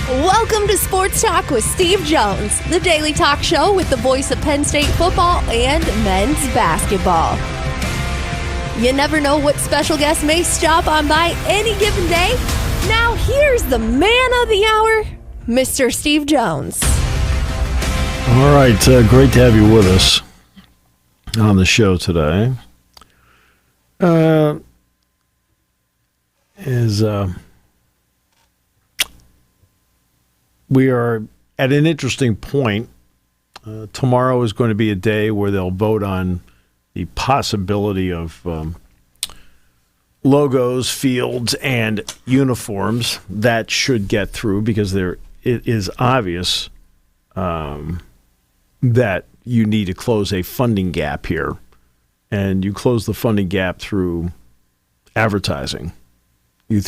Welcome to Sports Talk with Steve Jones, the daily talk show with the voice of Penn State football and men's basketball. You never know what special guest may stop on by any given day. Now here's the man of the hour, Mr. Steve Jones. All right, great to have you with us on the show today. We are at an interesting point. Tomorrow is going to be a day where they'll vote on the possibility of logos, fields, and uniforms. That should get through because it is obvious that you need to close a funding gap here. And you close the funding gap through advertising. You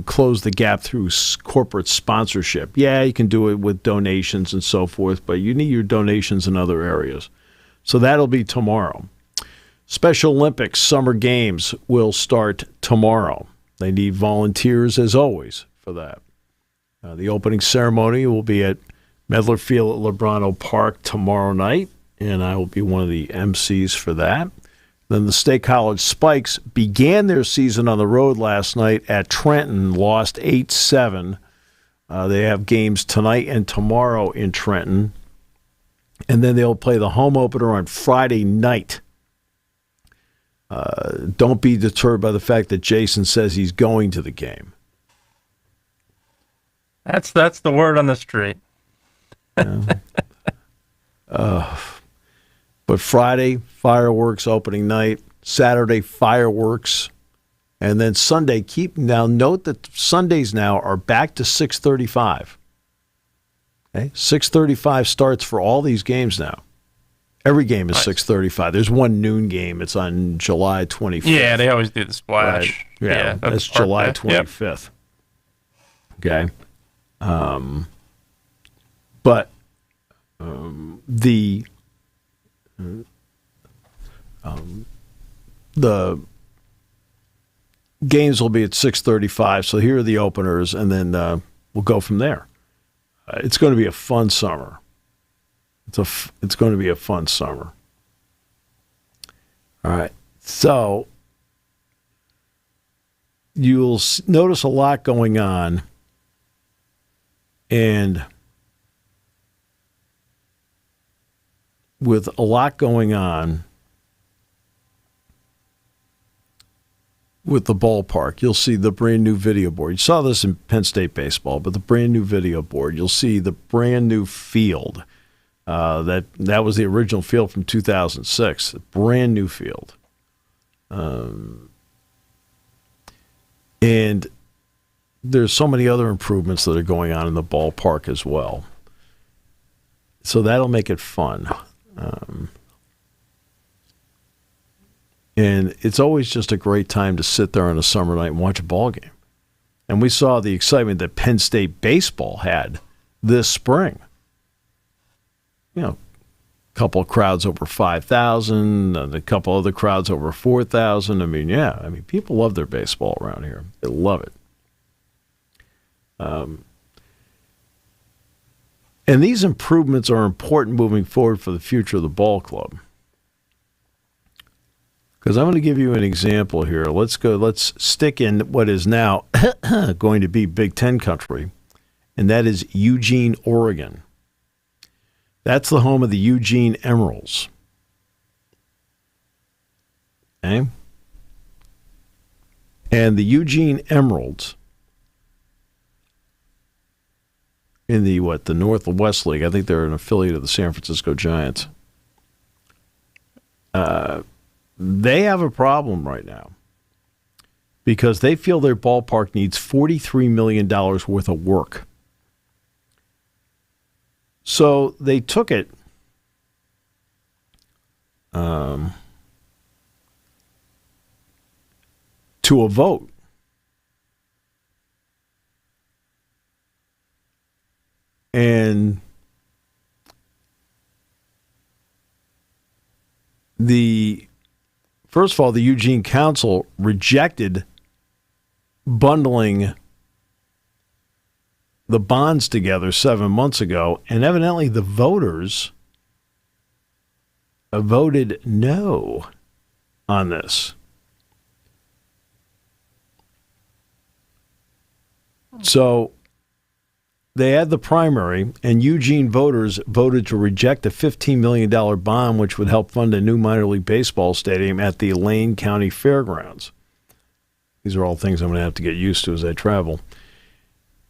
close the gap through corporate sponsorship. Yeah, you can do it with donations and so forth, but you need your donations in other areas. So that'll be tomorrow. Special Olympics Summer Games will start tomorrow. They need volunteers, as always, for that. The opening ceremony will be at Medler Field at Lebrano Park tomorrow night, and I will be one of the MCs for that. Then the State College Spikes began their season on the road last night at Trenton, lost 8-7. They have games tonight and tomorrow in Trenton. And then they'll play the home opener on Friday night. Don't be deterred by the fact that Jason says he's going to the game. That's the word on the street. But Friday, fireworks opening night. Saturday, fireworks. And then Sunday, note that Sundays now are back to 6:35. Okay? 6:35 starts for all these games now. Every game is 6:35. There's one noon game. It's on July 25th. Yeah, they always do the splash. Right. Yeah, that's July 25th. Yep. Okay. But the games will be at 6:35, so here are the openers, and then we'll go from there. It's going to be a fun summer. It's going to be a fun summer. All right, so you'll notice a lot going on, and with a lot going on with the ballpark, you'll see the brand new video board. You saw this in Penn State baseball, but the brand new video board. You'll see the brand new field. That was the original field from 2006. A brand new field. And there's so many other improvements that are going on in the ballpark as well. So that'll make it fun. And it's always just a great time to sit there on a summer night and watch a ball game. And we saw the excitement that Penn State baseball had this spring. You know, a couple of crowds over 5,000, and a couple other crowds over 4,000. I mean, people love their baseball around here. They love it. And these improvements are important moving forward for the future of the ball club. Because I'm going to give you an example here. Let's stick in what is now going to be Big Ten country, and that is Eugene, Oregon. That's the home of the Eugene Emeralds. Okay? And the Eugene Emeralds in the Northwest League, I think they're an affiliate of the San Francisco Giants. They have a problem right now because they feel their ballpark needs $43 million worth of work. So they took it to a vote. And first of all, the Eugene Council rejected bundling the bonds together 7 months ago, and evidently the voters voted no on this. So they had the primary, and Eugene voters voted to reject a $15 million bond, which would help fund a new minor league baseball stadium at the Lane County Fairgrounds. These are all things I'm going to have to get used to as I travel.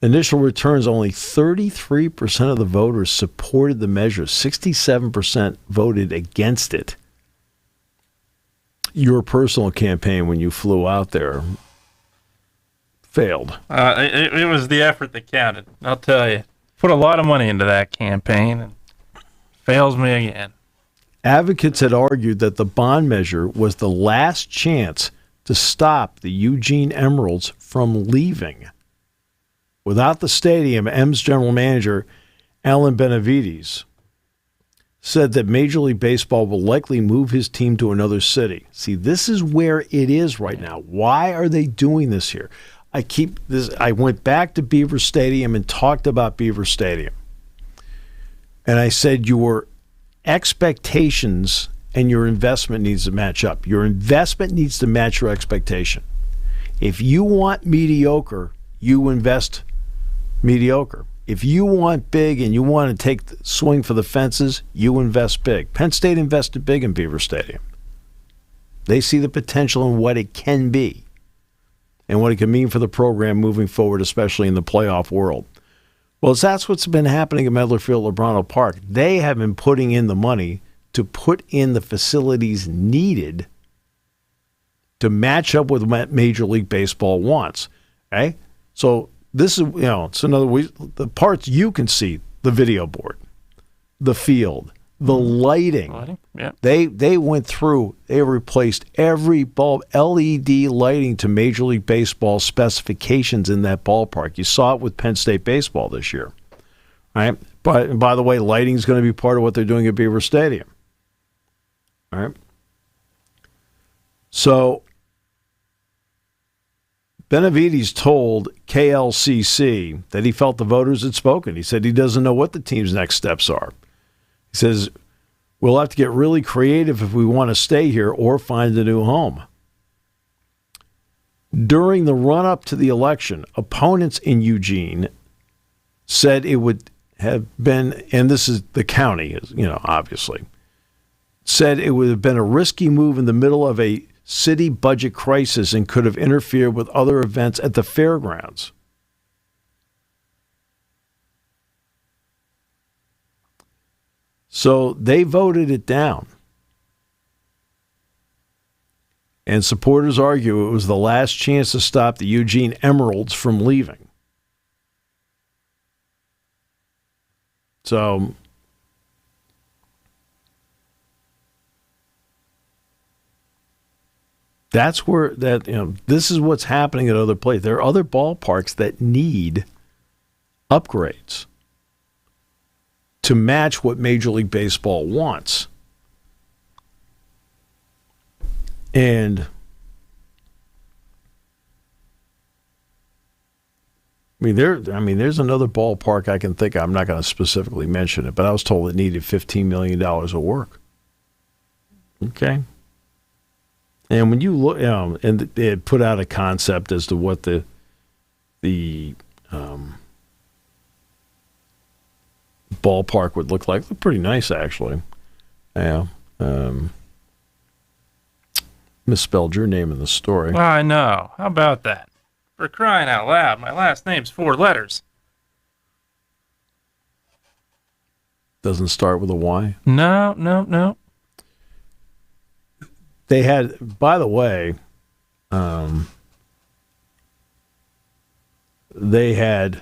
Initial returns, only 33% of the voters supported the measure. 67% voted against it. Your personal campaign when you flew out there failed. It was the effort that counted. I'll tell you. Put a lot of money into that campaign and fails me again. Advocates had argued that the bond measure was the last chance to stop the Eugene Emeralds from leaving. Without the stadium, M's general manager, Alan Benavides, said that Major League Baseball will likely move his team to another city. See, this is where it is right now. Why are they doing this here? I went back to Beaver Stadium and talked about Beaver Stadium. And I said your expectations and your investment needs to match up. Your investment needs to match your expectation. If you want mediocre, you invest mediocre. If you want big and you want to take the swing for the fences, you invest big. Penn State invested big in Beaver Stadium. They see the potential in what it can be and what it can mean for the program moving forward, especially in the playoff world. Well, that's what's been happening at Medler Field, Lebrano Park. They have been putting in the money to put in the facilities needed to match up with what Major League Baseball wants. Okay? So this is, it's another way. The parts you can see, the video board, the field, the lighting. Yeah. They went through, they replaced every bulb, LED lighting to Major League Baseball specifications in that ballpark. You saw it with Penn State baseball this year. Right? But by the way, lighting is going to be part of what they're doing at Beaver Stadium. All right? So Benavides told KLCC that he felt the voters had spoken. He said he doesn't know what the team's next steps are. He says, we'll have to get really creative if we want to stay here or find a new home. During the run-up to the election, opponents in Eugene said it would have been, and this is the county, obviously, said it would have been a risky move in the middle of a city budget crisis and could have interfered with other events at the fairgrounds. So they voted it down. And supporters argue it was the last chance to stop the Eugene Emeralds from leaving. So that's where this is what's happening at other places. There are other ballparks that need upgrades to match what Major League Baseball wants. And there's another ballpark I can think of. I'm not going to specifically mention it, but I was told it needed $15 million of work. Okay. And when you look, and they had put out a concept as to what the ballpark would look like. Looked pretty nice, actually. Yeah. Misspelled your name in the story. Well, I know. How about that? For crying out loud, my last name's 4 letters. Doesn't start with a Y? No. They had, by the way, they had,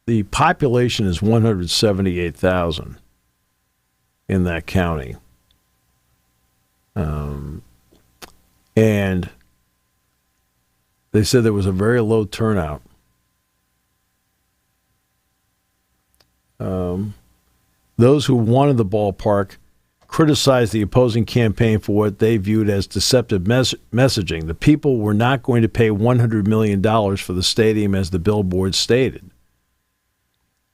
the population is 178,000 in that county. And they said there was a very low turnout. Those who wanted the ballpark criticized the opposing campaign for what they viewed as deceptive messaging. The people were not going to pay $100 million for the stadium, as the billboard stated.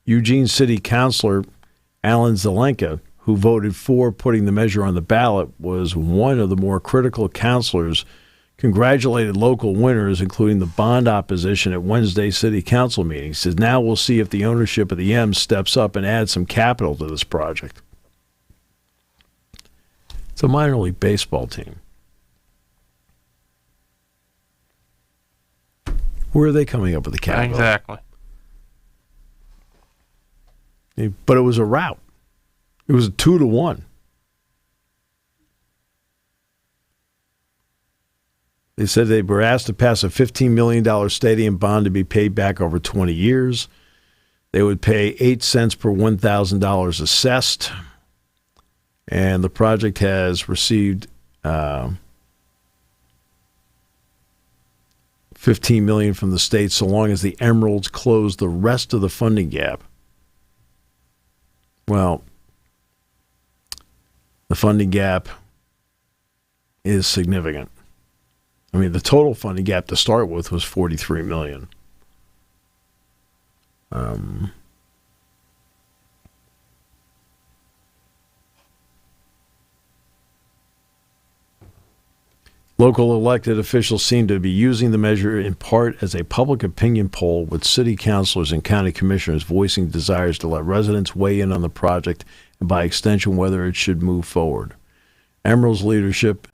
Eugene City Councilor Alan Zelenka, who voted for putting the measure on the ballot, was one of the more critical councilors, congratulated local winners, including the bond opposition at Wednesday's city council meeting. He says, now we'll see if the ownership of the M's steps up and adds some capital to this project. It's a minor league baseball team. Where are they coming up with the capital? Exactly. But it was a rout. It was a 2-1. They said they were asked to pass a $15 million stadium bond to be paid back over 20 years. They would pay 8 cents per $1,000 assessed. And the project has received $15 million from the state so long as the Emeralds close the rest of the funding gap. Well, the funding gap is significant. I mean, the total funding gap to start with was $43 million. Local elected officials seem to be using the measure in part as a public opinion poll, with city councilors and county commissioners voicing desires to let residents weigh in on the project and, by extension, whether it should move forward. Emerald's leadership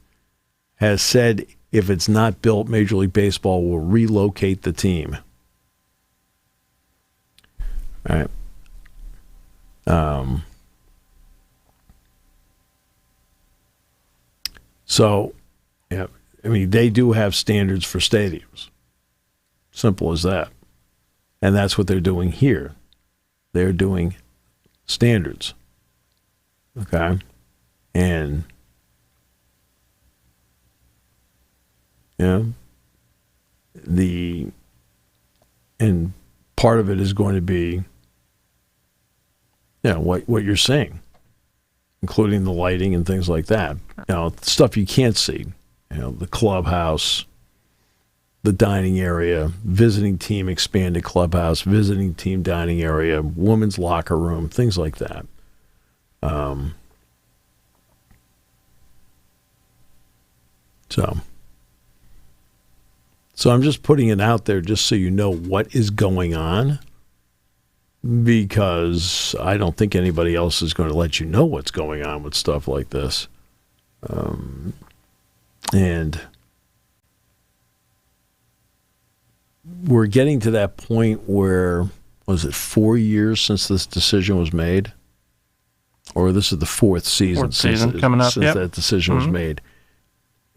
has said if it's not built, Major League Baseball will relocate the team. All right. So, yeah, I mean, they do have standards for stadiums. Simple as that. And that's what they're doing here. They're doing standards. Okay? And, you know, and part of it is going to be, you know, what you're seeing, including the lighting and things like that. You know, stuff you can't see. You know, the clubhouse, the dining area, visiting team expanded clubhouse, visiting team dining area, women's locker room, things like that. So I'm just putting it out there just so you know what is going on, because I don't think anybody else is going to let you know what's going on with stuff like this. And we're getting to that point where, was it 4 years since this decision was made? Or this is the fourth season since that decision was made.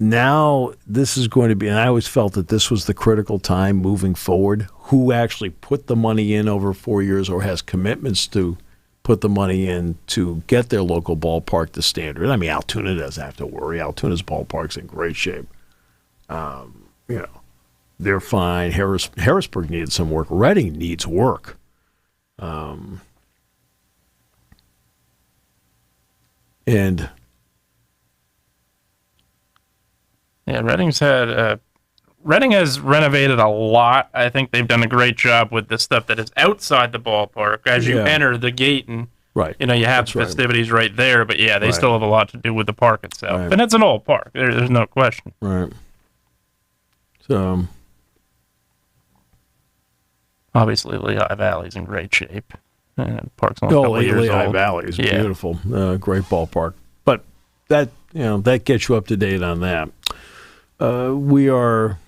Now this is going to be, and I always felt that this was the critical time moving forward, who actually put the money in over 4 years or has commitments to put the money in to get their local ballpark to standard. I mean, Altoona doesn't have to worry. Altoona's ballpark's in great shape. You know, they're fine. Harrisburg needs some work. Reading needs work. And yeah, Reading has renovated a lot. I think they've done a great job with the stuff that is outside the ballpark. As you enter the gate, and you know, you have the festivities right there, but yeah, they still have a lot to do with the park itself. And it's an old park. There's no question. Right. So obviously, Lehigh Valley's in great shape. And the park's only a couple years Lehigh old. Valley is beautiful. Great ballpark. But that, you know, that gets you up to date on that. We are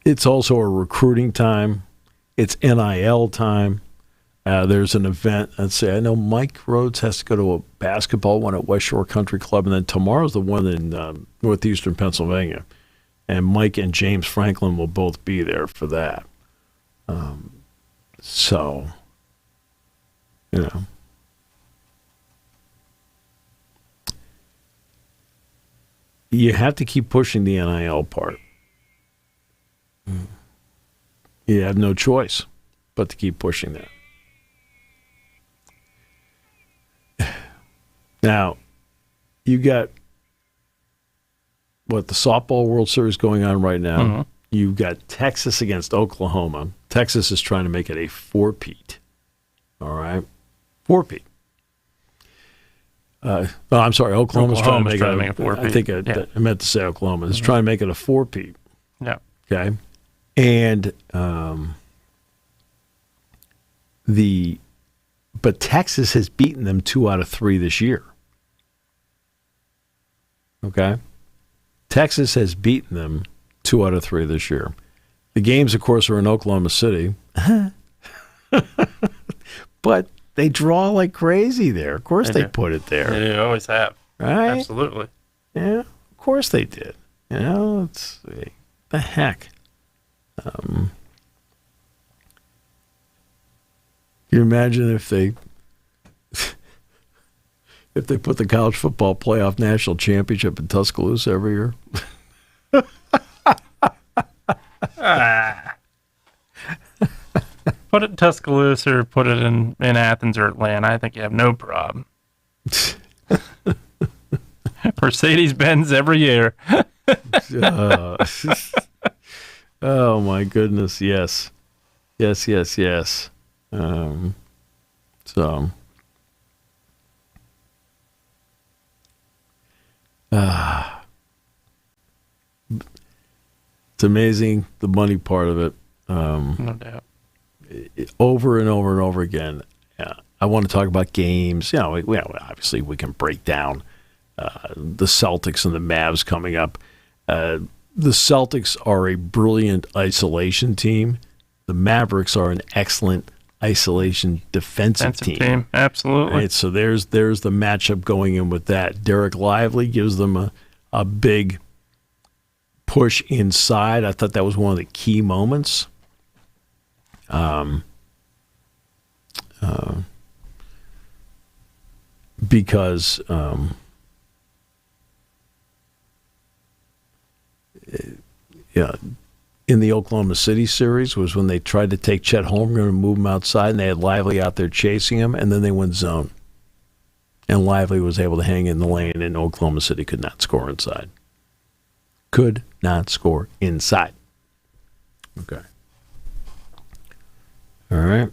it's also a recruiting time. It's NIL time. There's an event. Let's say I know Mike Rhodes has to go to a basketball one at West Shore Country Club, and then tomorrow's the one in northeastern Pennsylvania. And Mike and James Franklin will both be there for that. So, you know. You have to keep pushing the NIL part. You have no choice but to keep pushing that. Now, you got the softball World Series going on right now. Mm-hmm. You've got Texas against Oklahoma. Texas is trying to make it a four-peat. All right? Four-peat. I'm sorry. Oklahoma's trying to make it a four-peat. I think I meant to say Oklahoma. It's trying to make it a four-peat. Yeah. Okay? And but Texas has beaten them 2 out of 3 this year. Okay? Texas has beaten them 2 out of 3 this year. The games, of course, are in Oklahoma City. But they draw like crazy there. Of course they put it there. They always have. Right? Absolutely. Yeah, of course they did. You know, it's the heck. Can you imagine if they put the college football playoff national championship in Tuscaloosa every year? Put it in Tuscaloosa or put it in Athens or Atlanta. I think you have no problem. Mercedes-Benz every year. Oh, my goodness, yes. Yes. It's amazing, the money part of it. No doubt. Over and over and over again. I want to talk about games. You know, obviously we can break down the Celtics and the Mavs coming up. The Celtics are a brilliant isolation team. The Mavericks are an excellent isolation defensive team. Absolutely. Right, so there's the matchup going in with that. Derek Lively gives them a big push inside. I thought that was one of the key moments. Because in the Oklahoma City series was when they tried to take Chet Holmgren and move him outside, and they had Lively out there chasing him, and then they went zone. And Lively was able to hang in the lane, and Oklahoma City could not score inside. Could not score inside. Okay. All right.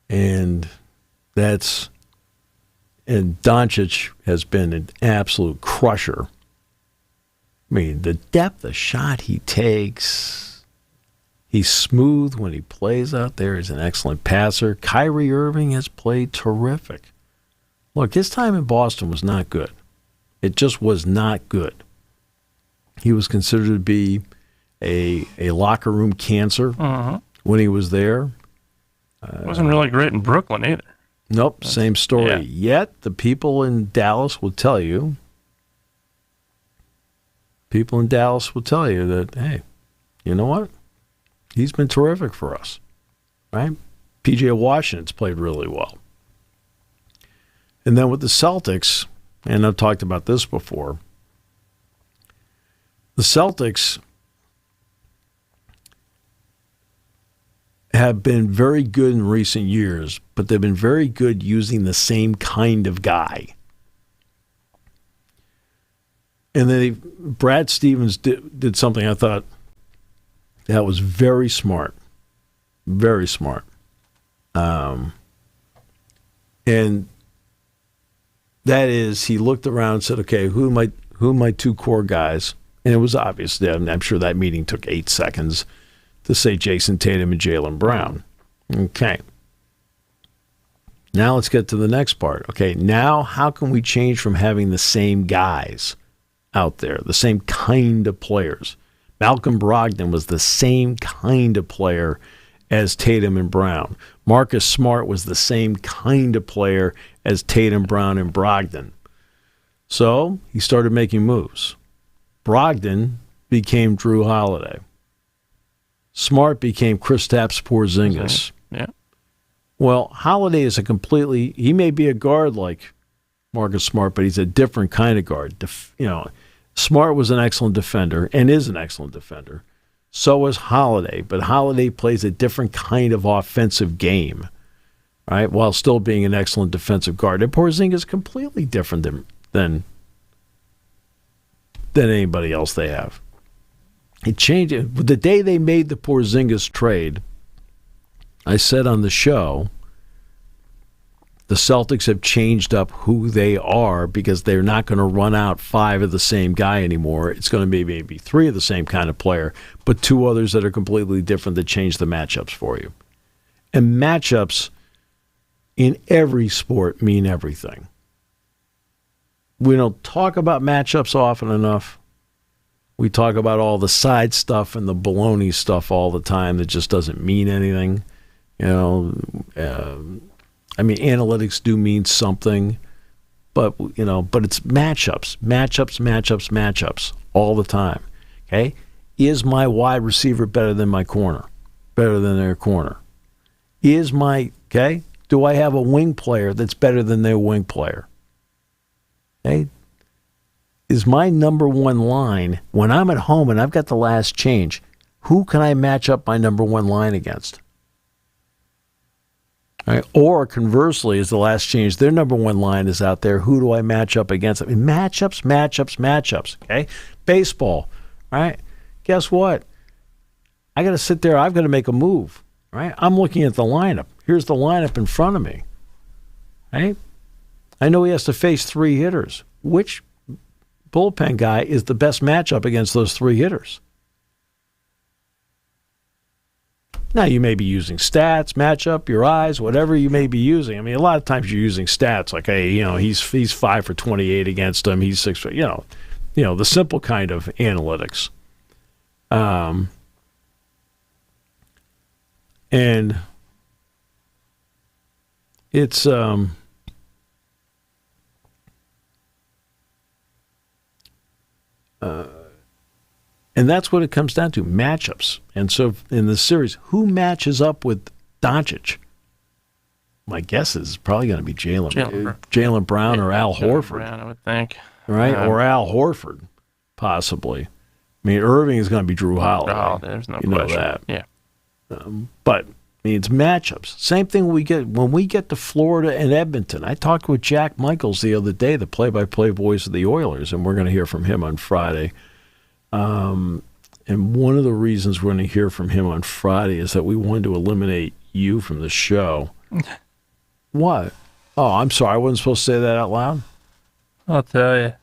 And Doncic has been an absolute crusher. I mean, the depth of shot he takes, he's smooth when he plays out there. He's an excellent passer. Kyrie Irving has played terrific. Look, his time in Boston was not good. It just was not good. He was considered to be a locker room cancer when he was there. Wasn't really great in Brooklyn either. Nope, same story. Yeah. Yet the people in Dallas will tell you that, hey, you know what? He's been terrific for us, right? P.J. Washington's played really well. And then with the Celtics, and I've talked about this before, the Celtics have been very good in recent years, but they've been very good using the same kind of guy. And then Brad Stevens did something I thought that was very smart. Very smart. And that is, he looked around and said, okay, who are my two core guys? And it was obvious. I'm sure that meeting took 8 seconds to say Jason Tatum and Jaylen Brown. Okay. Now let's get to the next part. Okay, now how can we change from having the same guys out there, the same kind of players? Malcolm Brogdon was the same kind of player as Tatum and Brown. Marcus Smart was the same kind of player as Tatum, Brown, and Brogdon. So he started making moves. Brogdon became Drew Holiday. Smart became Kristaps Porzingis. Yeah. Well, Holiday is he may be a guard like Marcus Smart, but he's a different kind of guard. Smart was an excellent defender and is an excellent defender. So is Holiday, but Holiday plays a different kind of offensive game. right, while still being an excellent defensive guard. And Porzingis is completely different than anybody else they have. It changed. The day they made the Porzingis trade, I said on the show, the Celtics have changed up who they are because they're not going to run out 5 of the same guy anymore. It's going to be maybe 3 of the same kind of player, but 2 others that are completely different that change the matchups for you. And matchups in every sport mean everything. We don't talk about matchups often enough. We talk about all the side stuff and the baloney stuff all the time that just doesn't mean anything. Analytics do mean something, but it's matchups all the time. Okay, is my wide receiver better than my corner? Better than their corner? Do I have a wing player that's better than their wing player? Okay, is my number one line when I'm at home and I've got the last change? Who can I match up my number one line against? Right. Or conversely, is the last change, their number one line is out there. Who do I match up against? Matchups. Okay? Baseball. Right? Guess what? I got to sit there. I've got to make a move. Right? I'm looking at the lineup. Here's the lineup in front of me. Right? I know he has to face 3 hitters. Which bullpen guy is the best matchup against those 3 hitters? Now, you may be using stats, matchup, your eyes, whatever you may be using. A lot of times you're using stats like, hey, he's 5 for 28 against him. He's 6 for, the simple kind of analytics. And it's and that's what it comes down to, matchups. And so in this series, who matches up with Doncic? My guess is probably going to be Jaylen Brown or Al Horford. Brown, I would think. Right? Or Al Horford, possibly. Irving is going to be Drew Holiday. Oh, there's no question. You know that. Yeah. But it's matchups. Same thing when we get to Florida and Edmonton. I talked with Jack Michaels the other day, the play-by-play voice of the Oilers, and we're going to hear from him on Friday. And one of the reasons we're going to hear from him on Friday is that we wanted to eliminate you from the show. What? Oh, I'm sorry. I wasn't supposed to say that out loud? I'll tell you.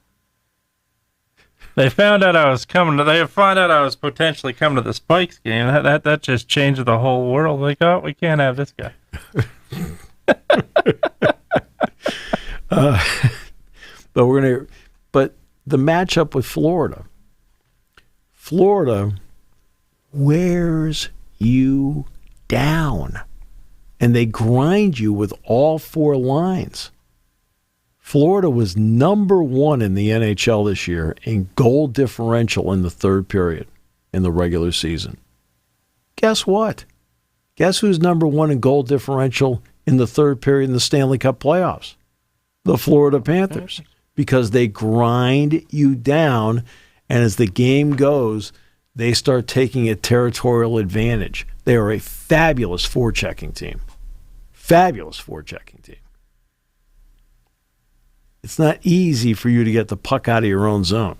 They found out I was potentially coming to the Spikes game. That just changed the whole world. Like, oh, we can't have this guy. But the matchup with Florida wears you down, and they grind you with all 4 lines. Florida was number 1 in the NHL this year in goal differential in the 3rd period in the regular season. Guess what? Guess who's number 1 in goal differential in the 3rd period in the Stanley Cup playoffs? The Florida Panthers, because they grind you down. And as the game goes, they start taking a territorial advantage. They are a fabulous forechecking team. It's not easy for you to get the puck out of your own zone.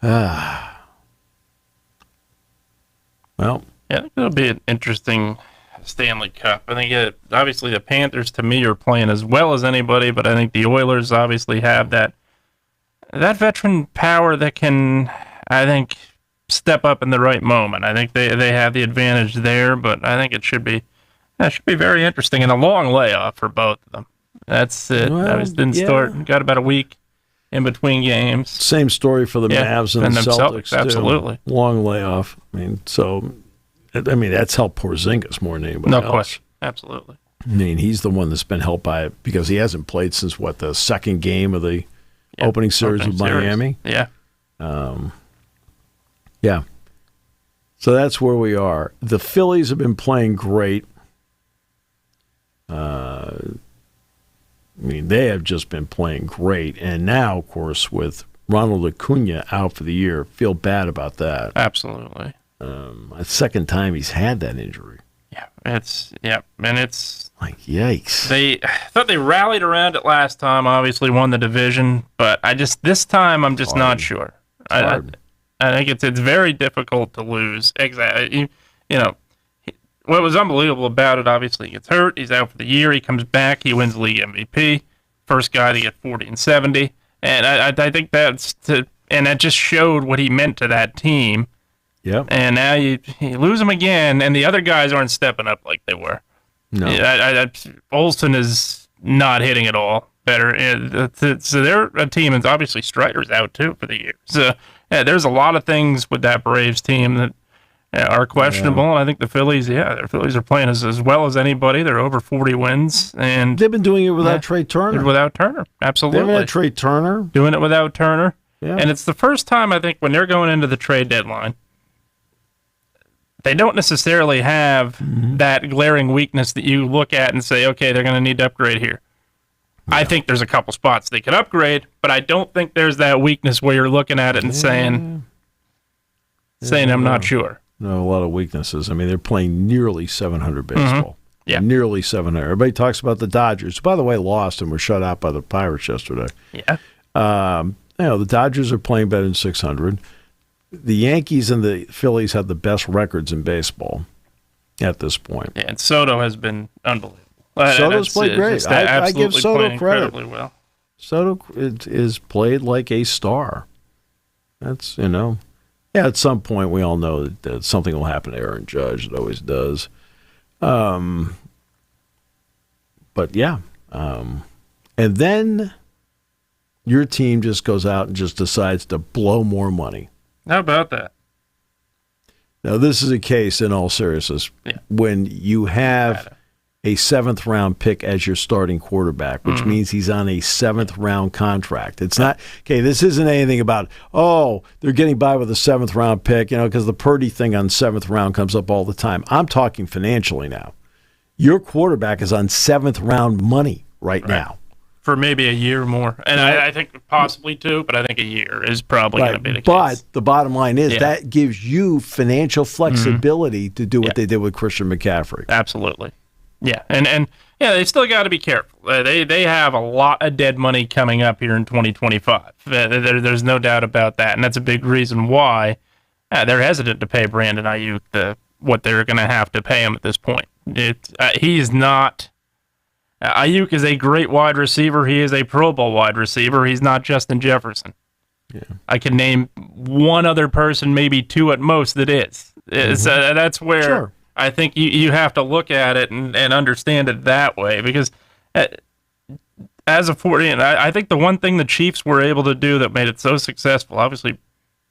Well. Yeah, I think it'll be an interesting Stanley Cup. I think obviously the Panthers to me are playing as well as anybody, but I think the Oilers obviously have that veteran power that can, I think, step up in the right moment. I think they have the advantage there, but I think it should be very interesting and a long layoff for both of them. That's it. Well, got about a week in between games. Same story for the Mavs and the Celtics. Absolutely. Too. Long layoff. That's helped Porzingis more than anybody else. No question. Absolutely. He's the one that's been helped by it because he hasn't played since, the second game of the opening series with Miami? Yeah. Yeah. So that's where we are. The Phillies have been playing great. They have just been playing great. And now, of course, with Ronald Acuna out for the year, feel bad about that. Absolutely. second time he's had that injury. And it's like, yikes. They thought they rallied around it last time, obviously won the division, but this time I'm just not sure. I think it's very difficult to lose. Exactly. What was unbelievable about it, obviously, he gets hurt, he's out for the year, he comes back, he wins the league MVP, first guy to get 40 and 70, and I think and that just showed what he meant to that team. Yep. And now you lose him again, and the other guys aren't stepping up like they were. No. Olsen is not hitting at all better. So they're a team, and obviously Strider's out too for the year. So there's a lot of things with that Braves team that are questionable. And I think the Phillies are playing as well as anybody. They're over 40 wins, and they've been doing it without Trey Turner. Without Turner, absolutely. They haven't had Trey Turner. Doing it without Turner. Yeah. And it's the first time, I think, when they're going into the trade deadline, they don't necessarily have that glaring weakness that you look at and say, okay, they're going to need to upgrade here. Yeah. I think there's a couple spots they could upgrade, but I don't think there's that weakness where you're looking at it and saying I'm not sure. No, a lot of weaknesses. I mean, they're playing nearly 700 baseball. Yeah. Nearly 700. Everybody talks about the Dodgers. By the way, lost and were shut out by the Pirates yesterday. Yeah. The Dodgers are playing better than 600. The Yankees and the Phillies have the best records in baseball at this point. Yeah, and Soto has been unbelievable. Soto's played great. I give Soto credit. Well. Soto is played like a star. That's, at some point we all know that something will happen to Aaron Judge. It always does. But yeah. And then your team just goes out and just decides to blow more money. How about that? Now, this is a case, in all seriousness, when you have a 7th-round pick as your starting quarterback, which means he's on a 7th-round contract. It's not, okay, this isn't anything about, they're getting by with a 7th-round pick, because the Purdy thing on 7th round comes up all the time. I'm talking financially now. Your quarterback is on 7th-round money right now. For maybe a year more. And I think possibly 2, but I think a year is probably going to be the case. But the bottom line is that gives you financial flexibility to do what they did with Christian McCaffrey. Absolutely. Yeah. And they still got to be careful. They have a lot of dead money coming up here in 2025. There's no doubt about that. And that's a big reason why they're hesitant to pay Brandon Ayuk what they're going to have to pay him at this point. He is not... Ayuk is a great wide receiver. He is a Pro Bowl wide receiver. He's not Justin Jefferson. Yeah. I can name one other person, maybe 2 at most, that is. That's where I think you have to look at it and understand it that way. Because as a 40, I think the one thing the Chiefs were able to do that made it so successful, obviously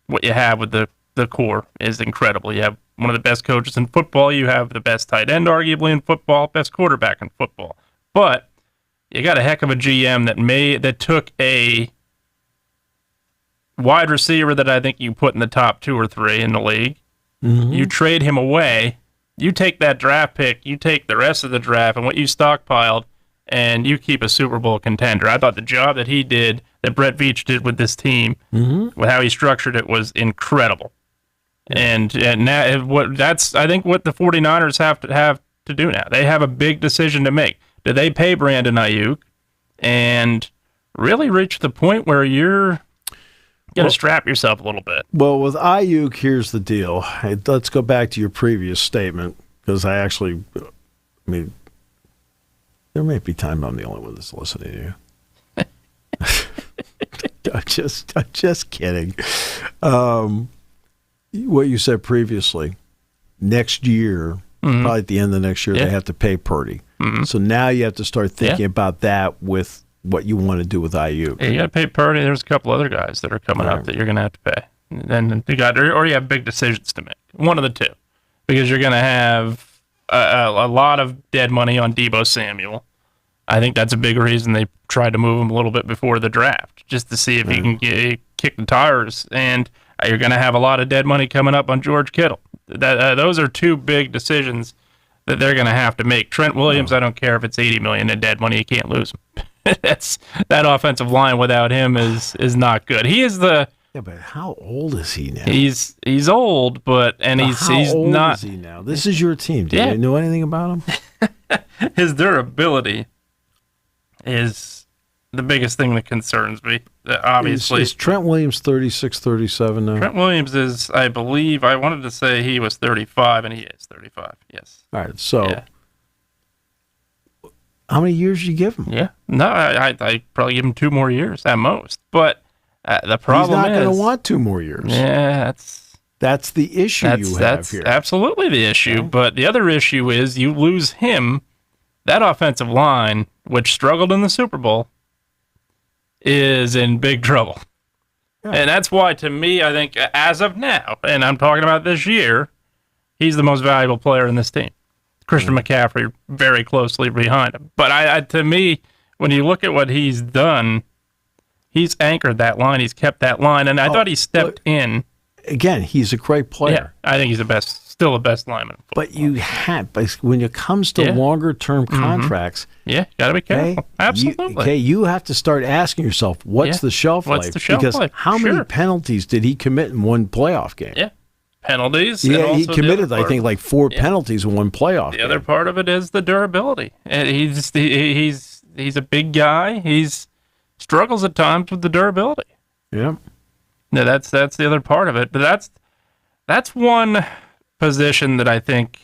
what you have with the core is incredible. You have one of the best coaches in football. You have the best tight end, arguably, in football, best quarterback in football. But you got a heck of a GM that took a wide receiver that I think you put in the top 2 or 3 in the league. You trade him away. You take that draft pick. You take the rest of the draft and what you stockpiled, and you keep a Super Bowl contender. I thought the job that he did, that Brett Veach did with this team, with how he structured it, was incredible. Yeah. And now that's I think what the 49ers have to do now. They have a big decision to make. Do they pay Brandon Ayuk and really reach the point where you're going to strap yourself a little bit? Well, with Ayuk, here's the deal. Let's go back to your previous statement, because there may be time I'm the only one that's listening to you. I'm just kidding. What you said previously, next year, probably at the end of the next year, they have to pay Purdy. So now you have to start thinking about that with what you want to do with Ayuk. Yeah, you got to pay Purdy. There's a couple other guys that are coming up that you're going to have to pay. And you have big decisions to make. One of the two, because you're going to have a lot of dead money on Deebo Samuel. I think that's a big reason they tried to move him a little bit before the draft, just to see if he can kick the tires. And you're going to have a lot of dead money coming up on George Kittle. Those are 2 big decisions that they're going to have to make. Trent Williams, I don't care if it's $80 million in dead money, you can't lose him. That offensive line without him is not good. He is the Yeah, but how old is he now? He's old, but he's old not. Is he now? This is your team. Do you know anything about him? His durability is the biggest thing that concerns me. Obviously, is Trent Williams 36, 37 now? Trent Williams is, I believe, I wanted to say he was 35, and he is 35. Yes. All right. So, how many years did you give him? Yeah. No, I probably give him 2 more years at most. But the problem is, he's not going to want 2 more years. Yeah, that's the issue you have that's here. Absolutely the issue. Okay. But the other issue is you lose him. That offensive line, which struggled in the Super Bowl, is in big trouble. Yeah. And that's why, to me, I think, as of now, and I'm talking about this year, he's the most valuable player in this team. Christian McCaffrey very closely behind him. But to me, when you look at what he's done, he's anchored that line. He's kept that line. And I thought he stepped in. Again, he's a great player. Yeah, I think he's still the best lineman. But when it comes to longer-term contracts, got to be careful. Absolutely. You have to start asking yourself, what's the shelf life? Because how many penalties did he commit in one playoff game? Yeah, penalties. Yeah, he committed, I think, like 4 penalties in one playoff game. The other part of it is the durability. And he's a big guy. He's struggles at times with the durability. Yeah. No, that's the other part of it. But that's one position that I think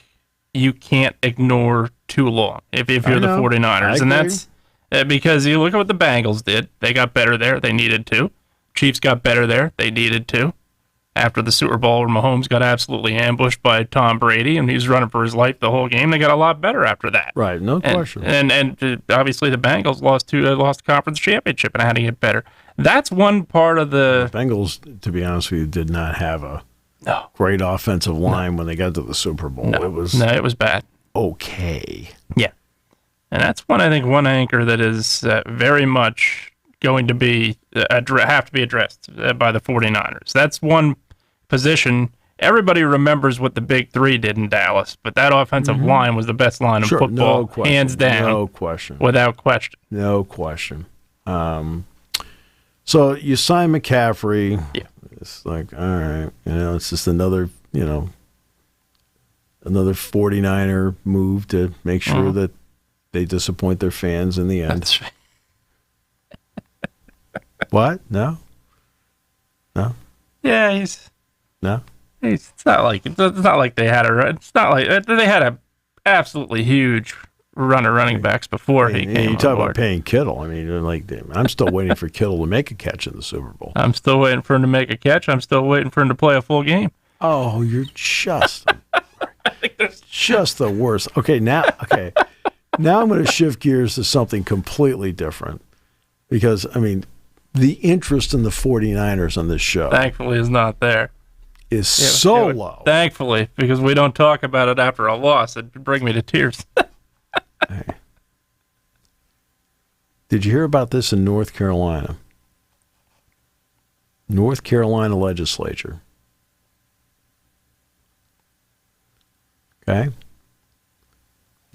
you can't ignore too long if you're the 49ers. And that's because you look at what the Bengals did. They got better there. They needed to. Chiefs got better there. They needed to. After the Super Bowl where Mahomes got absolutely ambushed by Tom Brady and he was running for his life the whole game, they got a lot better after that. Right, no question. And obviously the Bengals lost the conference championship and had to get better. That's one part of the Bengals, to be honest with you, did not have a great offensive line when they got to the Super Bowl. It was bad. Okay. Yeah. And that's one anchor that is very much going to be have to be addressed by the 49ers. That's one position. Everybody remembers what the Big Three did in Dallas, but that offensive line was the best line in football, hands down. No question. Without question. No question. So you sign McCaffrey. Yeah. It's like, all right, it's just another 49er move to make sure that they disappoint their fans in the end. That's right. What? No? Yeah, it's not like they had a absolutely huge run of running backs before he came. You talk about paying Kittle. I mean, I'm still waiting for Kittle to make a catch in the Super Bowl. I'm still waiting for him to make a catch. I'm still waiting for him to play a full game. Oh, you're just just the worst. Okay, now I'm going to shift gears to something completely different because the interest in the 49ers on this show, thankfully, is not there. Is so low. Thankfully, because we don't talk about it after a loss. It'd bring me to tears. Hey. Did you hear about this in North Carolina? North Carolina legislature. Okay?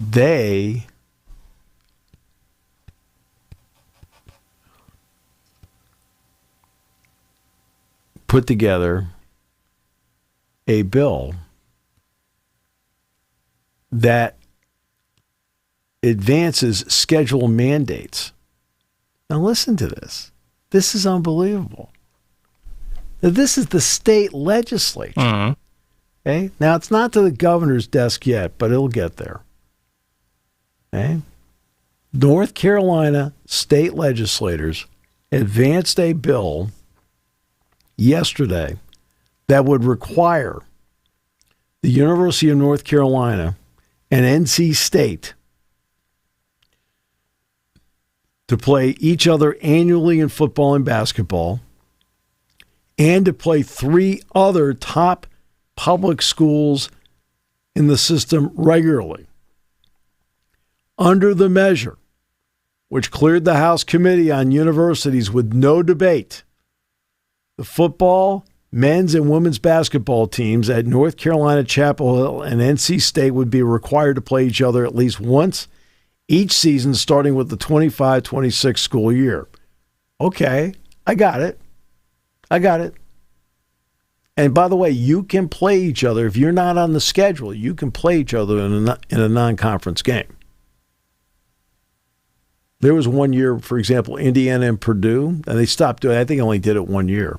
They put together a bill that advances schedule mandates. Now listen to this. This is unbelievable. Now, this is the state legislature. Mm-hmm. Okay? Now it's not to the governor's desk yet, but it'll get there. Okay? North Carolina state legislators advanced a bill yesterday that would require the University of North Carolina and NC State to play each other annually in football and basketball, and to play 3 other top public schools in the system regularly. Under the measure, which cleared the House Committee on Universities with no debate, the football, men's and women's basketball teams at North Carolina, Chapel Hill, and NC State would be required to play each other at least once each season, starting with the 25-26 school year. Okay, I got it. And by the way, you can play each other. If you're not on the schedule, you can play each other in a non-conference game. There was one year, for example, Indiana and Purdue, and they stopped doing it. I think they only did it 1 year.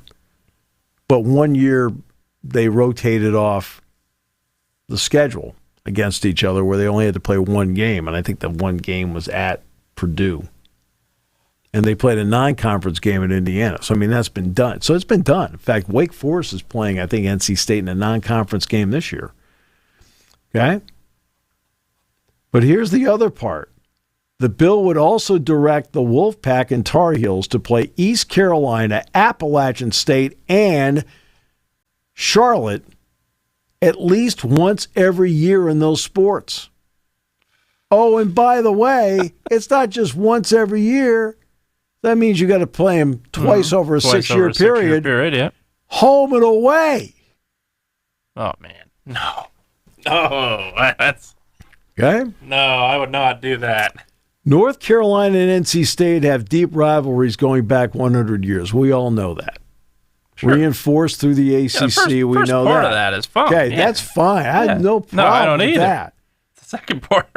But 1 year, they rotated off the schedule against each other where they only had to play one game, and I think the one game was at Purdue. And they played a non-conference game at Indiana. So, I mean, that's been done. So it's been done. In fact, Wake Forest is playing, I think, NC State in a non-conference game this year. Okay? But here's the other part. The bill would also direct the Wolfpack and Tar Heels to play East Carolina, Appalachian State, and Charlotte at least once every year in those sports. Oh, and by the way, it's not just once every year. That means you got to play them twice over a six-year period. Yeah. Home and away. Oh, man. No, that's... Okay? No, I would not do that. North Carolina and NC State have deep rivalries going back 100 years. We all know that. Sure. Reinforced through the ACC, we know that. The first part of that is fine. Okay, that's fine. I have no problem I don't with either. that. The second part.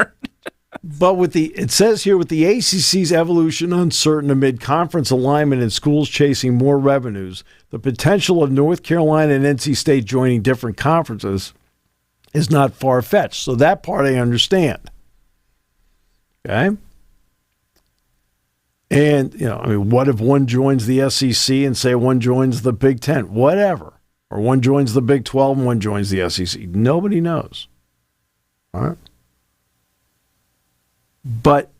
But it says here, with the ACC's evolution uncertain amid conference alignment and schools chasing more revenues, the potential of North Carolina and NC State joining different conferences is not far-fetched. So that part I understand. Okay? And, what if one joins the SEC and say one joins the Big Ten? Whatever. Or one joins the Big 12 and one joins the SEC. Nobody knows. All right? But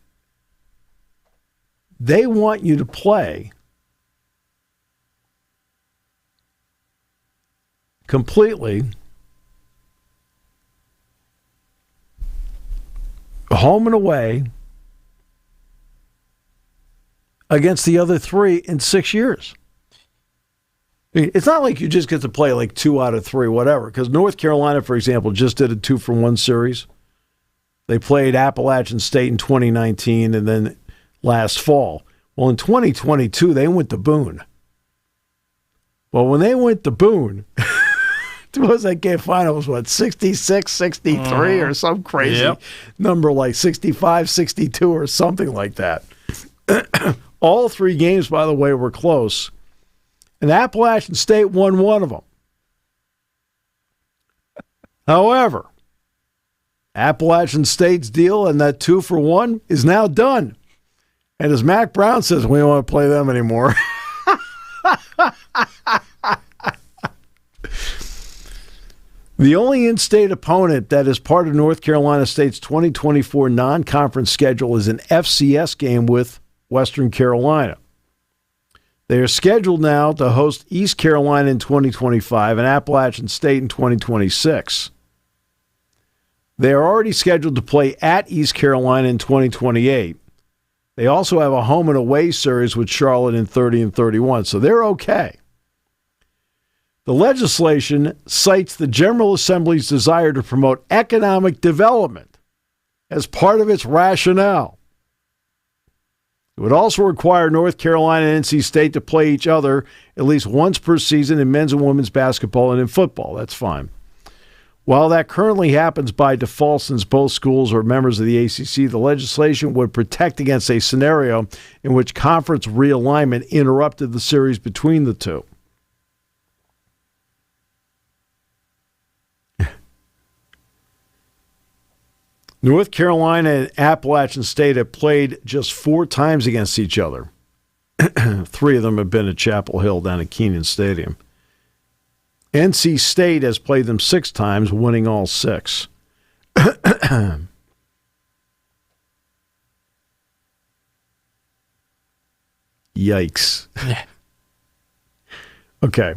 they want you to play completely home and away against the other three in 6 years. It's not like you just get to play like 2 out of 3, whatever. Because North Carolina, for example, just did a 2-for-1 series. They played Appalachian State in 2019 and then last fall. Well, in 2022, they went to Boone. Well, when they went to Boone, what was that game final? It was 66, 63 or some crazy number like 65, 62 or something like that. All 3 games, by the way, were close. And Appalachian State won one of them. However, Appalachian State's deal and that 2-for-1 is now done. And as Mac Brown says, we don't want to play them anymore. The only in-state opponent that is part of North Carolina State's 2024 non-conference schedule is an FCS game with Western Carolina. They are scheduled now to host East Carolina in 2025 and Appalachian State in 2026. They are already scheduled to play at East Carolina in 2028. They also have a home and away series with Charlotte in 30 and 31, so they're okay. The legislation cites the General Assembly's desire to promote economic development as part of its rationale. It would also require North Carolina and NC State to play each other at least once per season in men's and women's basketball and in football. That's fine. While that currently happens by default since both schools are members of the ACC, the legislation would protect against a scenario in which conference realignment interrupted the series between the two. North Carolina and Appalachian State have played just 4 times against each other. 3 of them have been at Chapel Hill down at Kenan Stadium. NC State has played them 6 times, winning all 6. Yikes. Okay.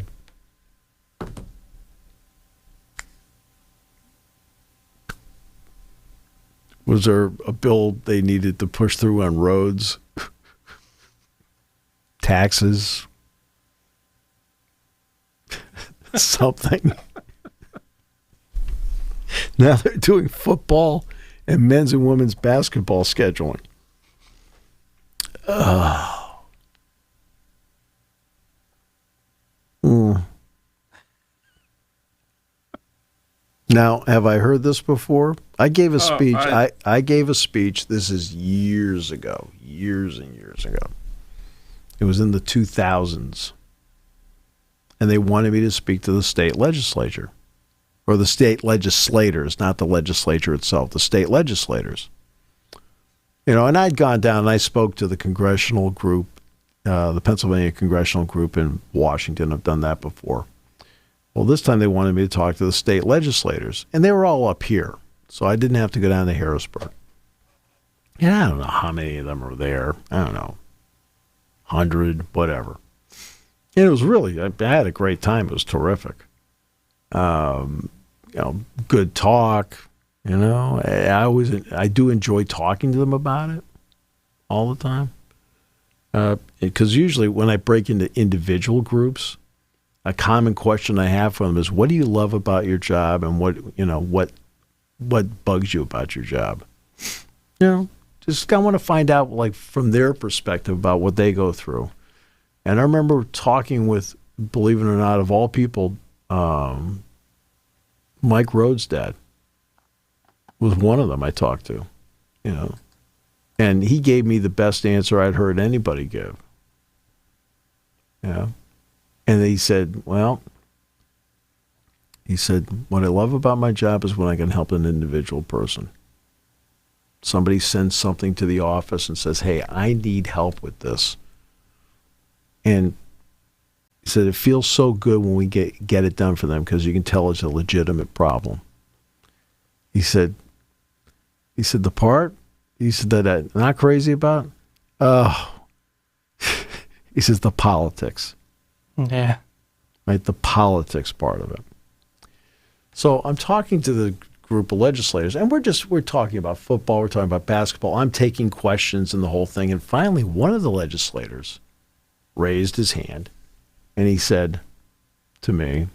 Was there a bill they needed to push through on roads? Taxes? Something. Now they're doing football and men's and women's basketball scheduling. Now, have I heard this before? I gave a speech. I gave a speech. This is years ago, years and years ago. It was in the 2000s. And they wanted me to speak to the state legislature, or the state legislators, not the legislature itself, the state legislators. And I'd gone down and I spoke to the congressional group, the Pennsylvania congressional group in Washington. I've done that before. Well, this time they wanted me to talk to the state legislators, and they were all up here, so I didn't have to go down to Harrisburg. And I don't know how many of them were there. I don't know, 100, whatever. And it was really, I had a great time. It was terrific. Good talk. I do enjoy talking to them about it all the time. Because usually when I break into individual groups, a common question I have for them is, what do you love about your job, and what bugs you about your job? Just I want to find out, like, from their perspective about what they go through. And I remember talking with, believe it or not, of all people, Mike Rhodes' dad was one of them I talked to, and he gave me the best answer I'd heard anybody give. And he said, what I love about my job is when I can help an individual person. Somebody sends something to the office and says, hey, I need help with this. And he said, it feels so good when we get it done for them, because you can tell it's a legitimate problem. He said, the part, that I'm not crazy about, he says, the politics. Yeah. Right, the politics part of it. So I'm talking to the group of legislators, and we're talking about football, we're talking about basketball. I'm taking questions and the whole thing. And finally, one of the legislators raised his hand, and he said to me,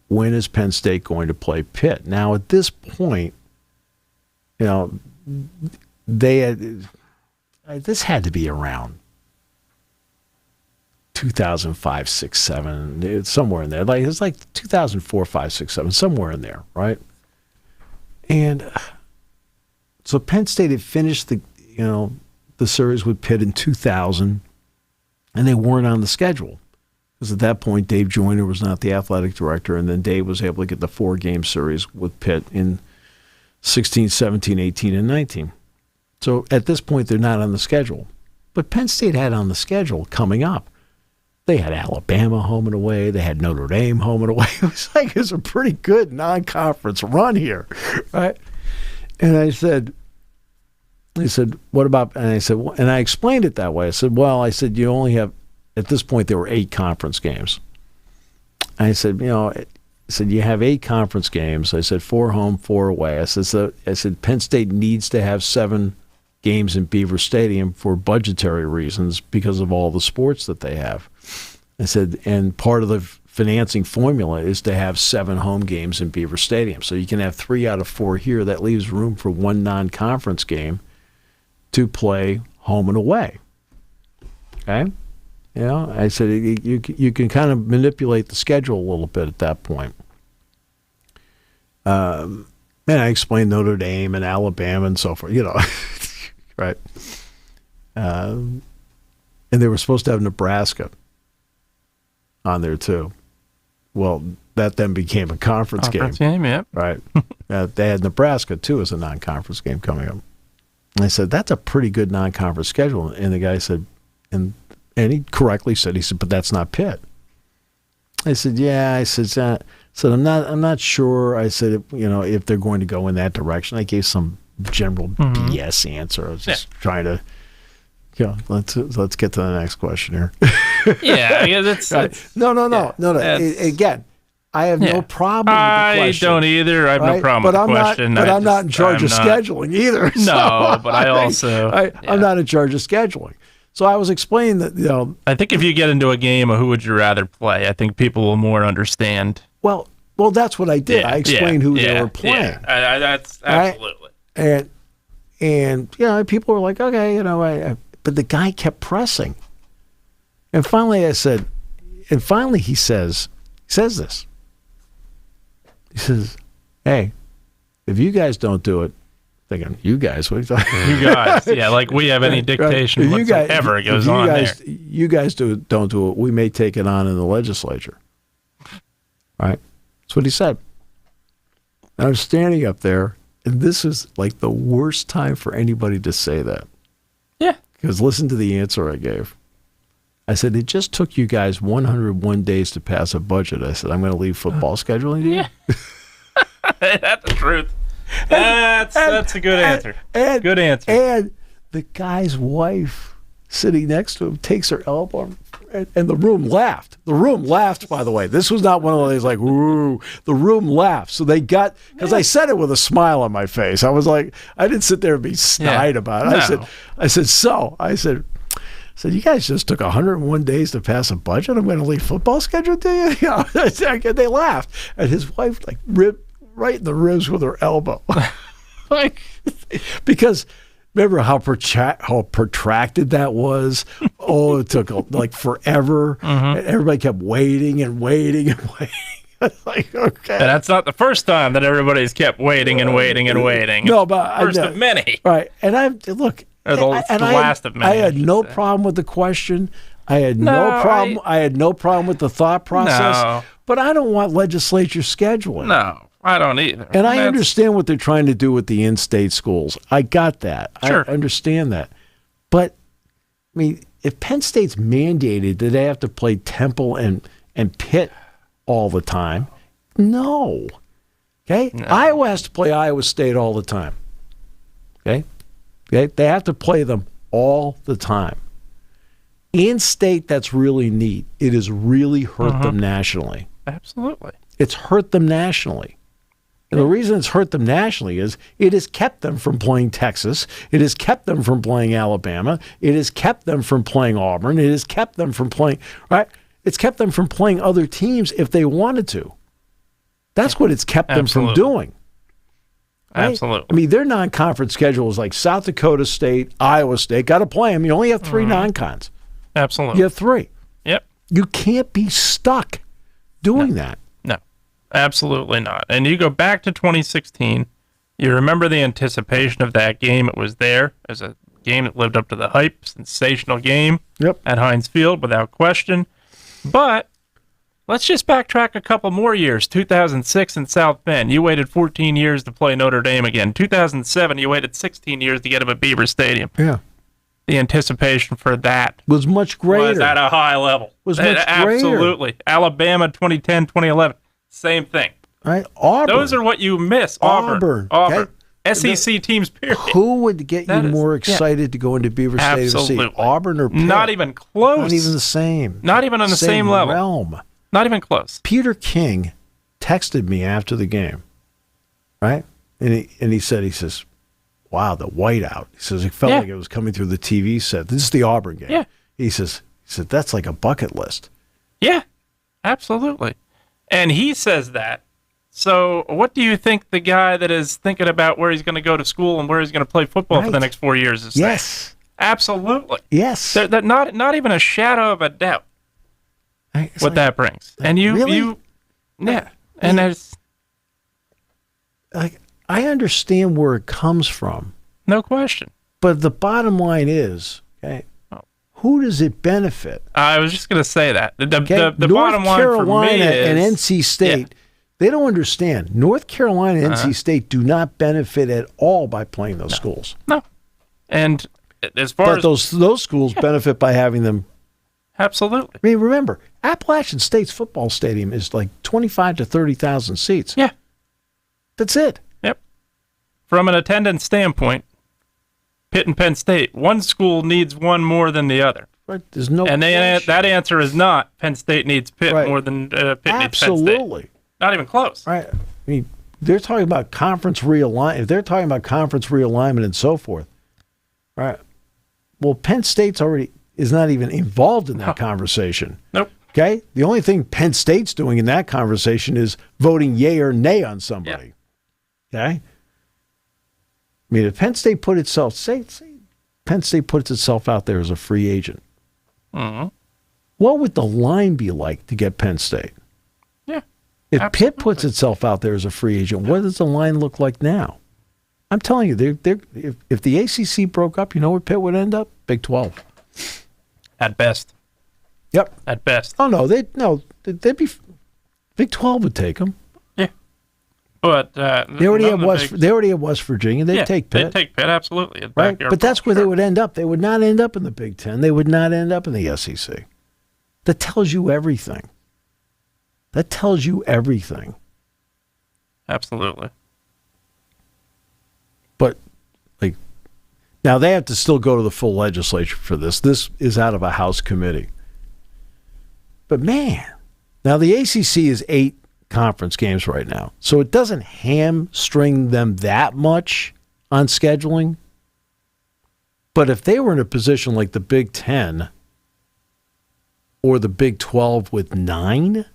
when is Penn State going to play Pitt? Now, at this point, this had to be around 2005, 6, 7, it's somewhere in there. It's like 2004, 5, 6, 7, somewhere in there, right? And so Penn State had finished the series with Pitt in 2000, and they weren't on the schedule, because at that point Dave Joyner was not the athletic director, and then Dave was able to get the 4-game series with Pitt in 16, 17, 18, and 19. So at this point they're not on the schedule. But Penn State had on the schedule coming up. They had Alabama home and away. They had Notre Dame home and away. It was a pretty good non-conference run here, right? And I said, what about, and I said, and I explained it that way. I said, you only have, at this point, there were 8 conference games. I said, you have 8 conference games. I said, 4 home, 4 away. I said, Penn State needs to have 7 games in Beaver Stadium for budgetary reasons because of all the sports that they have. I said, and part of the financing formula is to have 7 home games in Beaver Stadium. So you can have 3 out of 4 here. That leaves room for 1 non-conference game to play home and away. Okay? I said, you can kind of manipulate the schedule a little bit at that point. And I explained Notre Dame and Alabama and so forth, right? And they were supposed to have Nebraska on there too. Well, that then became a conference game. Yep. Right. They had Nebraska too as a non-conference game coming up. And I said, that's a pretty good non-conference schedule. And the guy said, and he correctly said, but that's not Pitt. I said, yeah. I said, I'm not sure. I said, if they're going to go in that direction. I gave some general BS answer. I was just trying to, let's get to the next question here. Yeah, that's no. Again, I have no problem with the question. I don't either. I have no problem with the question. But I'm not in charge of scheduling either. No, but I also... I'm not in charge of scheduling. So I was explaining that, I think if you get into a game of who would you rather play, I think people will more understand. Well, that's what I did. I explained who they were playing. Yeah. That's absolutely. Right? And people were like, okay, but the guy kept pressing. And finally he says this. He says, hey, if you guys don't do it, thinking, you guys, what are you talking about? You guys, yeah, like we have any dictation whatsoever. It goes on there. You guys don't do it, we may take it on in the legislature. Right? That's what he said. And I'm standing up there, and this is like the worst time for anybody to say that. Yeah. Because listen to the answer I gave. I said, it just took you guys 101 days to pass a budget. I said, I'm going to leave football scheduling to you. Yeah. That's the truth. That's a good answer. Good answer. And the guy's wife sitting next to him takes her elbow, and the room laughed. The room laughed, by the way. This was not one of those like, ooh. The room laughed. So they got, because I said it with a smile on my face. I was like, I didn't sit there and be snide about it. No. I said, you guys just took 101 days to pass a budget. I'm going to leave football schedule to you. You know, they laughed, and his wife like ripped right in the ribs with her elbow, like because remember how protracted that was. Oh, it took like forever. And everybody kept waiting and waiting and waiting. Like, okay, and that's not the first time that everybody's kept waiting and waiting and waiting. No, but first of many. Right, and Or the last of many. I had no problem with the question. I had no problem. I had no problem with the thought process. No. But I don't want legislature scheduling. No, I don't either. And I understand what they're trying to do with the in-state schools. I got that. Sure. I understand that. But I mean, if Penn State's mandated that they have to play Temple and Pitt all the time, no. Okay? No. Iowa has to play Iowa State all the time. Okay? They have to play them all the time. In-state, that's really neat. It has really hurt them nationally. Absolutely. It's hurt them nationally. And the reason it's hurt them nationally is it has kept them from playing Texas. It has kept them from playing Alabama. It has kept them from playing Auburn. It has kept them from playing, right? It's kept them from playing other teams if they wanted to. That's what it's kept them from doing. Right? Absolutely. I mean, their non-conference schedule is like South Dakota State, Iowa State. Got to play them. You only have 3 non-cons. Absolutely. You have 3. Yep. You can't be stuck doing that. No, absolutely not. And you go back to 2016, you remember the anticipation of that game. It was there as a game that lived up to the hype, sensational game at Heinz Field without question. But let's just backtrack a couple more years. 2006 in South Bend, you waited 14 years to play Notre Dame again. 2007, you waited 16 years to get them at Beaver Stadium. Yeah. The anticipation for that was much greater. Was at a high level. Was much greater. Absolutely. Alabama 2010, 2011, same thing. Right? Auburn. Those are what you miss. Auburn. Okay? SEC teams, period. Who would get you more excited to go into Beaver Stadium to see? Auburn or Pitt? Not even close. Not even the same. Not even on the same level. Realm. Not even close. Peter King texted me after the game, right? And he says, wow, the whiteout. He says, it felt like it was coming through the TV set. This is the Auburn game. Yeah. He said, that's like a bucket list. Yeah, absolutely. And he says that. So what do you think the guy that is thinking about where he's going to go to school and where he's going to play football for the next 4 years is saying? Yes. Absolutely. Yes. They're not even a shadow of a doubt what that brings. And and there's... Like, I understand where it comes from. No question. But the bottom line is, okay, who does it benefit? I was just going to say that. The North bottom line Carolina for me is... and NC State, they don't understand. North Carolina and NC State do not benefit at all by playing those schools. No. And as far as... those schools benefit by having them. Absolutely. I mean, remember, Appalachian State's football stadium is like 25 to 30,000 seats. Yeah. That's it. Yep. From an attendance standpoint, Pitt and Penn State, one school needs one more than the other. Right. There's no and that answer is not Penn State needs Pitt more than Pitt needs Penn State. Absolutely. Not even close. Right. I mean, they're talking about conference realignment. If they're talking about conference realignment and so forth, right? Well, Penn State's is not even involved in that conversation. Nope. Okay? The only thing Penn State's doing in that conversation is voting yay or nay on somebody. Yeah. Okay? I mean, if Penn State put itself, say Penn State puts itself out there as a free agent, what would the line be like to get Penn State? Yeah. If Pitt puts itself out there as a free agent, what does the line look like now? I'm telling you, if the ACC broke up, you know where Pitt would end up? Big 12. At best. Yep. At best. Oh, no, they'd be Big 12 would take them. Yeah. But they already have West Virginia. They'd take Pitt. They'd take Pitt, absolutely. Right? But that's where they would end up. They would not end up in the Big 10. They would not end up in the SEC. That tells you everything. That tells you everything. Absolutely. But, like, now they have to still go to the full legislature for this. This is out of a House committee. But, man, now the ACC is 8 conference games right now. So it doesn't hamstring them that much on scheduling. But if they were in a position like the Big 10 or the Big 12 with 9,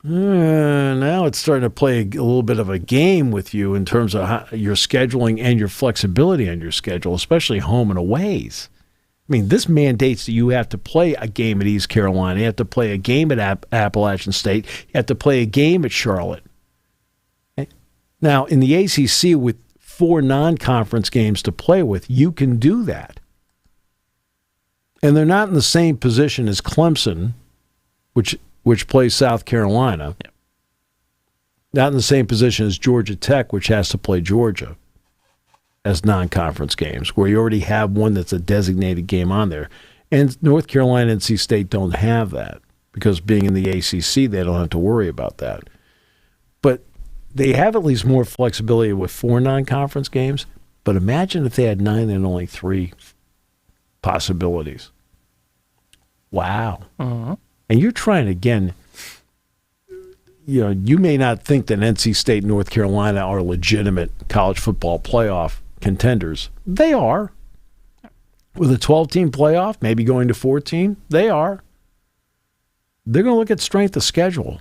now it's starting to play a little bit of a game with you in terms of your scheduling and your flexibility on your schedule, especially home and aways. I mean, this mandates that you have to play a game at East Carolina. You have to play a game at Appalachian State. You have to play a game at Charlotte. Now, in the ACC with 4 non-conference games to play with, you can do that. And they're not in the same position as Clemson, which plays South Carolina. Yep. Not in the same position as Georgia Tech, which has to play Georgia as non-conference games, where you already have one that's a designated game on there. And North Carolina and NC State don't have that because being in the ACC, they don't have to worry about that. But they have at least more flexibility with 4 non-conference games. But imagine if they had 9 and only 3 possibilities. Wow. Uh-huh. And you're trying, again, you may not think that NC State and North Carolina are legitimate college football playoff contenders. They are. With a 12-team playoff, maybe going to 14, they are. They're going to look at strength of schedule.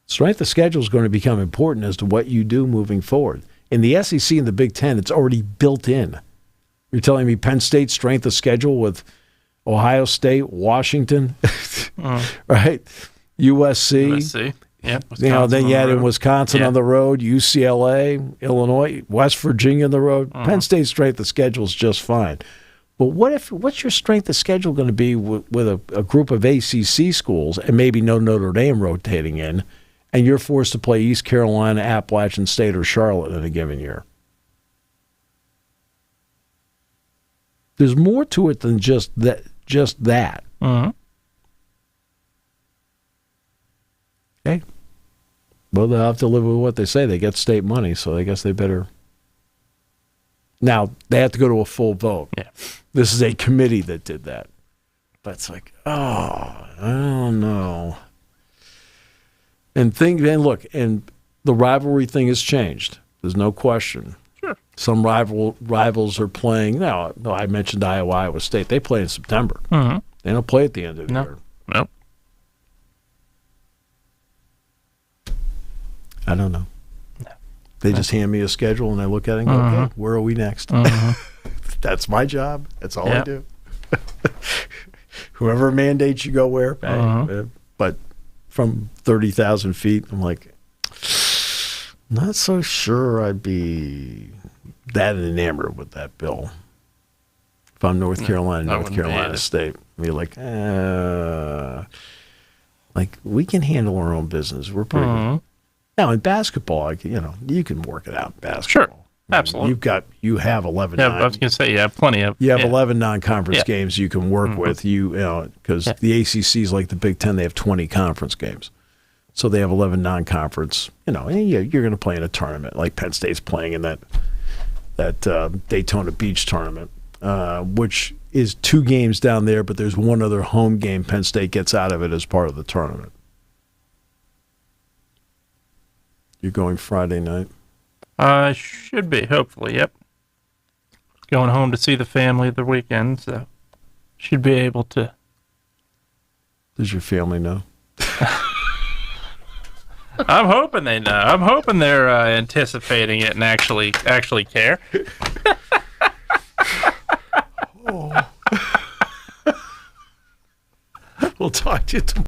Strength of schedule is going to become important as to what you do moving forward. In the SEC and the Big Ten, it's already built in. You're telling me Penn State's strength of schedule with Ohio State, Washington, right? USC. Yeah. Then you add in Wisconsin on the road, UCLA, Illinois, West Virginia on the road. Penn State's strength of schedule is just fine. But what's your strength of schedule going to be with a group of ACC schools and maybe no Notre Dame rotating in, and you're forced to play East Carolina, Appalachian State, or Charlotte in a given year? There's more to it than just that. Uh-huh. Okay. Well, they'll have to live with what they say. They get state money, so I guess they better. Now, they have to go to a full vote. Yeah. This is a committee that did that. But it's like, I don't know. And the rivalry thing has changed. There's no question. Sure. Some rivals are playing. Now, I mentioned Iowa State. They play in September. Uh-huh. They don't play at the end of the year. Nope. I don't know. No. They just hand me a schedule and I look at it and go, okay, where are we next? That's my job. That's all I do. Whoever mandates you go where. But from 30,000 feet, I'm like, not so sure I'd be that enamored with that bill. If I'm North Carolina State, I'd be like, we can handle our own business. We're pretty good. Now, in basketball, you can work it out in basketball. Sure, absolutely. You have 11. Yeah, I was going to say, you have plenty of. You have 11 non-conference games you can work with. Because the ACC is like the Big Ten; they have 20 conference games, so they have 11 non-conference. And you're going to play in a tournament like Penn State's playing in that Daytona Beach tournament, which is 2 games down there, but there's one other home game Penn State gets out of it as part of the tournament. You're going Friday night? Should be, hopefully, yep. Going home to see the family the weekend, so should be able to. Does your family know? I'm hoping they know. I'm hoping they're anticipating it and actually care. We'll talk to you tomorrow.